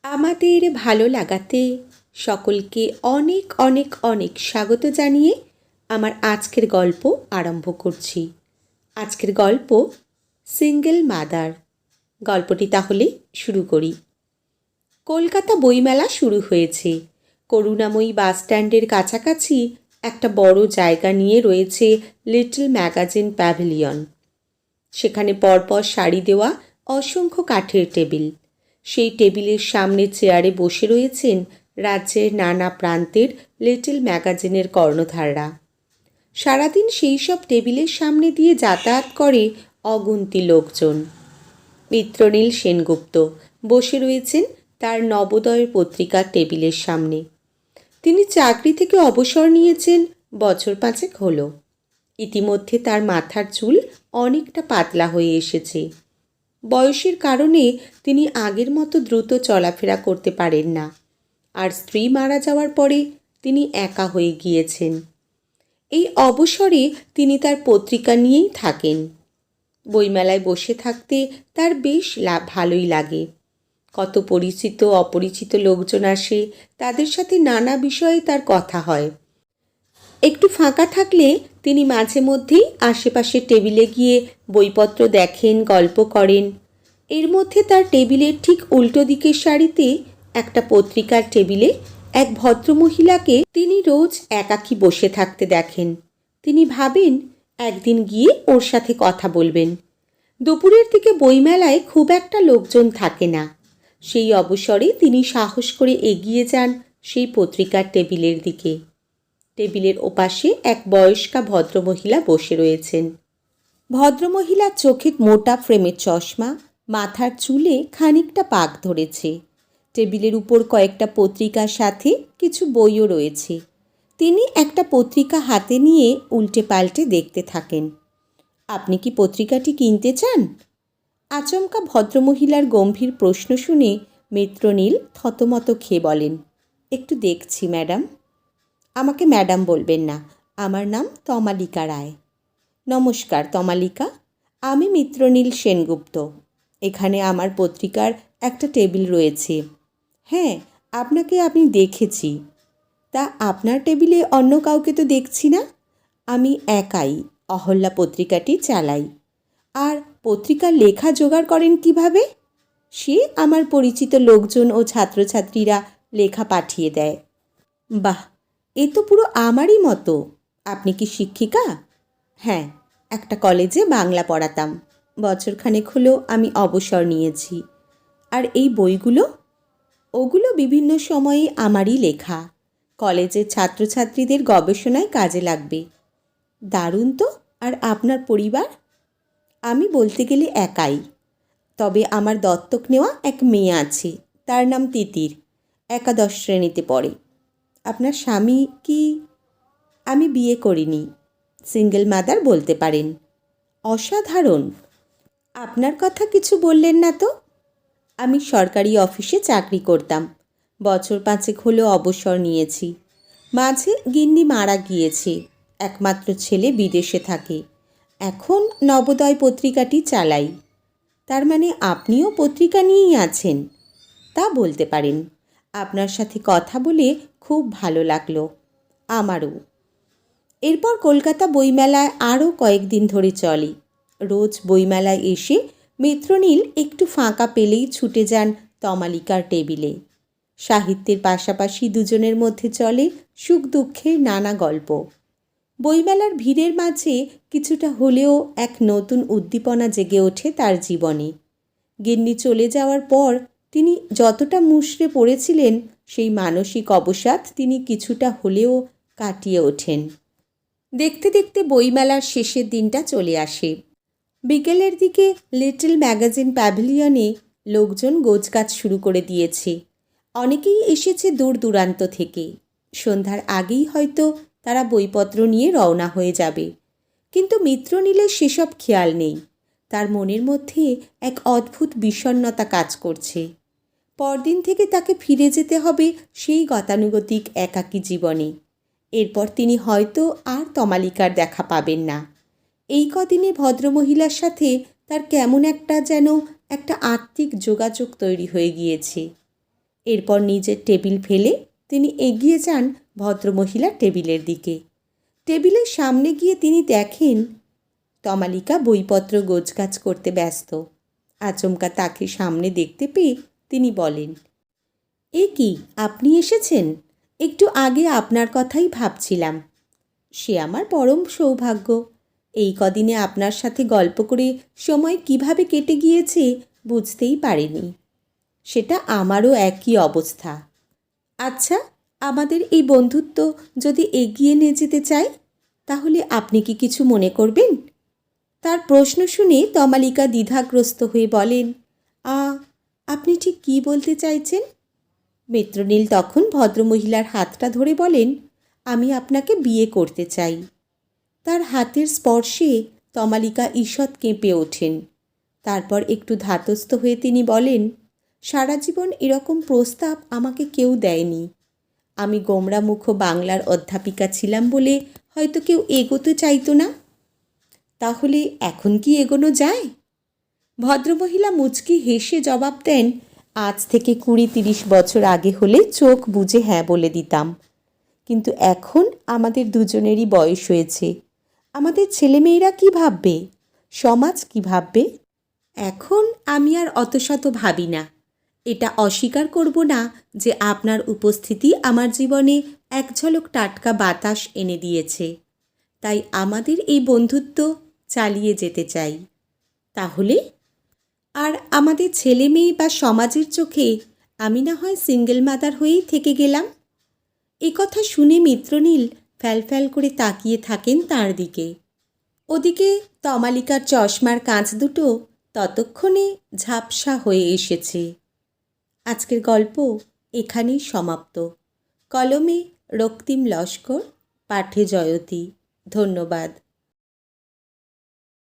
আমাদের ভালো লাগাতে সকলকে অনেক অনেক অনেক স্বাগত জানিয়ে আমার আজকের গল্প আরম্ভ করছি। আজকের গল্প সিঙ্গেল মাদার। গল্পটি তাহলে শুরু করি। কলকাতা বইমেলা শুরু হয়েছে। করুণাময়ী বাস স্ট্যান্ডের কাছাকাছি একটা বড় জায়গা নিয়ে রয়েছে লিটল ম্যাগাজিন প্যাভিলিয়ন। সেখানে পরপর সারি দেওয়া অসংখ্য কাঠের টেবিল। সেই টেবিলের সামনে চেয়ারে বসে রয়েছেন রাজ্যের নানা প্রান্তের লিটল ম্যাগাজিনের কর্ণধাররা। সারাদিন সেই সব টেবিলের সামনে দিয়ে যাতায়াত করে অগুন্তি লোকজন। মিত্রনীল সেনগুপ্ত বসে রয়েছেন তার নবোদয়ের পত্রিকার টেবিলের সামনে। তিনি চাকরি থেকে অবসর নিয়েছেন বছর 5 হলো। ইতিমধ্যে তার মাথার চুল অনেকটা পাতলা হয়ে এসেছে। বয়সের কারণে তিনি আগের মতো দ্রুত চলাফেরা করতে পারেন না। আর স্ত্রী মারা যাওয়ার পরে তিনি একা হয়ে গিয়েছেন। এই অবসরে তিনি তার পত্রিকা নিয়েই থাকেন। বইমেলায় বসে থাকতে তার বেশ ভালোই লাগে। কত পরিচিত অপরিচিত লোকজন আসে, তাদের সাথে নানা বিষয়ে তার কথা হয়। একটু ফাঁকা থাকলে তিনি মাঝে মধ্যেই আশেপাশের টেবিলে গিয়ে বইপত্র দেখেন, গল্প করেন। এর মধ্যে তার টেবিলের ঠিক উল্টো দিকের সারিতে একটা পত্রিকার টেবিলে এক ভদ্রমহিলাকে তিনি রোজ একাকী বসে থাকতে দেখেন। তিনি ভাবেন একদিন গিয়ে ওর সাথে কথা বলবেন। দুপুরের দিকে বইমেলায় খুব একটা লোকজন থাকে না। সেই অবসরে তিনি সাহস করে এগিয়ে যান সেই পত্রিকার টেবিলের দিকে। টেবিলের ওপাশে এক বয়স্কা ভদ্রমহিলা বসে রয়েছেন। ভদ্রমহিলার চোখে মোটা ফ্রেমের চশমা, মাথার চুলে খানিকটা পাক ধরেছে। টেবিলের উপর কয়েকটা পত্রিকার সাথে কিছু বইও রয়েছে। তিনি একটা পত্রিকা হাতে নিয়ে উল্টে পাল্টে দেখতে থাকেন। আপনি কি পত্রিকাটি কিনতে চান? আচমকা ভদ্রমহিলার গম্ভীর প্রশ্ন শুনে মিত্রনীল থতমত খেয়ে বলেন, একটু দেখছি ম্যাডাম। আমাকে ম্যাডাম বলবেন না, আমার নাম তমালিকা রায়। নমস্কার তমালিকা, আমি মিত্রনীল সেনগুপ্ত। এখানে আমার পত্রিকার একটা টেবিল রয়েছে। হ্যাঁ, আপনাকে আমি দেখেছি। তা আপনার টেবিলে অন্য কাউকে তো দেখছি না। আমি একাই অহল্যা পত্রিকাটি চালাই। আর পত্রিকার লেখা জোগাড় করেন কিভাবে? সে আমার পরিচিত লোকজন ও ছাত্রছাত্রীরা লেখা পাঠিয়ে দেয়। বাহ, এ তো পুরো আমারই মতো। আপনি কি শিক্ষিকা? হ্যাঁ, একটা কলেজে বাংলা পড়াতাম। বছরখানেক হলো আমি অবসর নিয়েছি। আর এই বইগুলো? ওগুলো বিভিন্ন সময়ে আমারই লেখা। কলেজের ছাত্রছাত্রীদের গবেষণায় কাজে লাগবে। দারুণ তো। আর আপনার পরিবার? আমি বলতে গেলে একাই। তবে আমার দত্তক নেওয়া এক মেয়ে আছে, তার নাম তিতির। একাদশ শ্রেণীতে পড়ে। আপনার স্বামী কি? আমি বিয়ে করিনি, সিঙ্গেল মাদার বলতে পারেন। অসাধারণ। আপনার কথা কিছু বললেন না তো? আমি সরকারি অফিসে চাকরি করতাম। বছর 5 হলো অবসর নিয়েছি। মাঝে গিন্নি মারা গিয়েছে। একমাত্র ছেলে বিদেশে থাকে। এখন নবোদয় পত্রিকাটি চালাই। তার মানে আপনিও পত্রিকা নিয়েই আছেন? তা বলতে পারেন। আপনার সাথে কথা বলে খুব ভালো লাগলো। আমারও। এরপর কলকাতা বইমেলায় আরও কয়েকদিন ধরে চলে। রোজ বইমেলায় এসে মিত্রনীল একটু ফাঁকা পেলেই ছুটে যান তমালিকার টেবিলে। সাহিত্যের পাশাপাশি দুজনের মধ্যে চলে সুখ দুঃখের নানা গল্প। বইমেলার ভিড়ের মাঝে কিছুটা হলেও এক নতুন উদ্দীপনা জেগে ওঠে তার জীবনে। গিন্নি চলে যাওয়ার পর তিনি যতটা মুষড়ে পড়েছিলেন, সেই মানসিক অবসাদ তিনি কিছুটা হলেও কাটিয়ে ওঠেন। দেখতে দেখতে বইমেলার শেষের দিনটা চলে আসে। বিকেলের দিকে লিটল ম্যাগাজিন প্যাভিলিয়নে লোকজন গোছগাছ শুরু করে দিয়েছে। অনেকেই এসেছে দূর দূরান্ত থেকে। সন্ধ্যার আগেই হয়তো তারা বইপত্র নিয়ে রওনা হয়ে যাবে। কিন্তু মিত্রনীলের সেসব খেয়াল নেই। তার মনের মধ্যে এক অদ্ভুত বিষণ্ণতা কাজ করছে। পরদিন থেকে তাকে ফিরে যেতে হবে সেই গতানুগতিক একাকী জীবনে। এরপর তিনি হয়তো আর তমালিকার দেখা পাবেন না। এই কদিনে ভদ্রমহিলার সাথে তার কেমন একটা যেন একটা আত্মিক যোগাযোগ তৈরি হয়ে গিয়েছে। এরপর নিজের টেবিল ফেলে তিনি এগিয়ে যান ভদ্রমহিলার টেবিলের দিকে। টেবিলের সামনে গিয়ে তিনি দেখেন তমালিকা বইপত্র গোছগাছ করতে ব্যস্ত। আচমকা তাকে সামনে দেখতে পেয়ে তিনি বলেন, এ কি, আপনি এসেছেন? একটু আগে আপনার কথাই ভাবছিলাম। সে আমার পরম সৌভাগ্য। এই কদিনে আপনার সাথে গল্প করে সময় কিভাবে কেটে গিয়েছে বুঝতেই পারিনি। সেটা আমারও একই অবস্থা। আচ্ছা, আমাদের এই বন্ধুত্ব যদি এগিয়ে নিয়ে যেতে চাই, তাহলে আপনি কি কিছু মনে করবেন? তার প্রশ্ন শুনে তমালিকা দ্বিধাগ্রস্ত হয়ে বলেন, আপনি ঠিক কী বলতে চাইছেন? মিত্রনীল তখন ভদ্রমহিলার হাতটা ধরে বলেন, আমি আপনাকে বিয়ে করতে চাই। তার হাতের স্পর্শে তমালিকা ঈষৎ কেঁপে ওঠেন। তারপর একটু ধাতস্থ হয়ে তিনি বলেন, সারা জীবন এরকম প্রস্তাব আমাকে কেউ দেয়নি। আমি গোমরামুখ বাংলার অধ্যাপিকা ছিলাম বলে হয়তো কেউ এগোতে চাইতো না। তাহলে এখন কি এগোনো যায়? ভদ্রমহিলা মুচকি হেসে জবাব দেন, আজ থেকে 20-30 বছর আগে হলে চোখ বুজে হ্যাঁ বলে দিতাম, কিন্তু এখন আমাদের দুজনেরই বয়স হয়েছে। আমাদের ছেলেমেয়েরা কী ভাববে, সমাজ কী ভাববে? এখন আমি আর অত শত ভাবি না। এটা অস্বীকার করব না যে আপনার উপস্থিতি আমার জীবনে এক ঝলক টাটকা বাতাস এনে দিয়েছে। তাই আমাদের এই বন্ধুত্ব চালিয়ে যেতে চাই। তাহলে আর আমাদের ছেলে মেয়ে বা সমাজের চোখে আমি না হয় সিঙ্গেল মাদার হয়েই থেকে গেলাম। এ কথা শুনে মিত্রনীল ফ্যালফ্যাল করে তাকিয়ে থাকেন তাঁর দিকে। ওদিকে তমালিকার চশমার কাঁচ দুটো ততক্ষণে ঝাপসা হয়ে এসেছে। আজকের গল্প এখানেই সমাপ্ত। কলমে রক্তিম লস্কর, পাঠে জয়তী। ধন্যবাদ।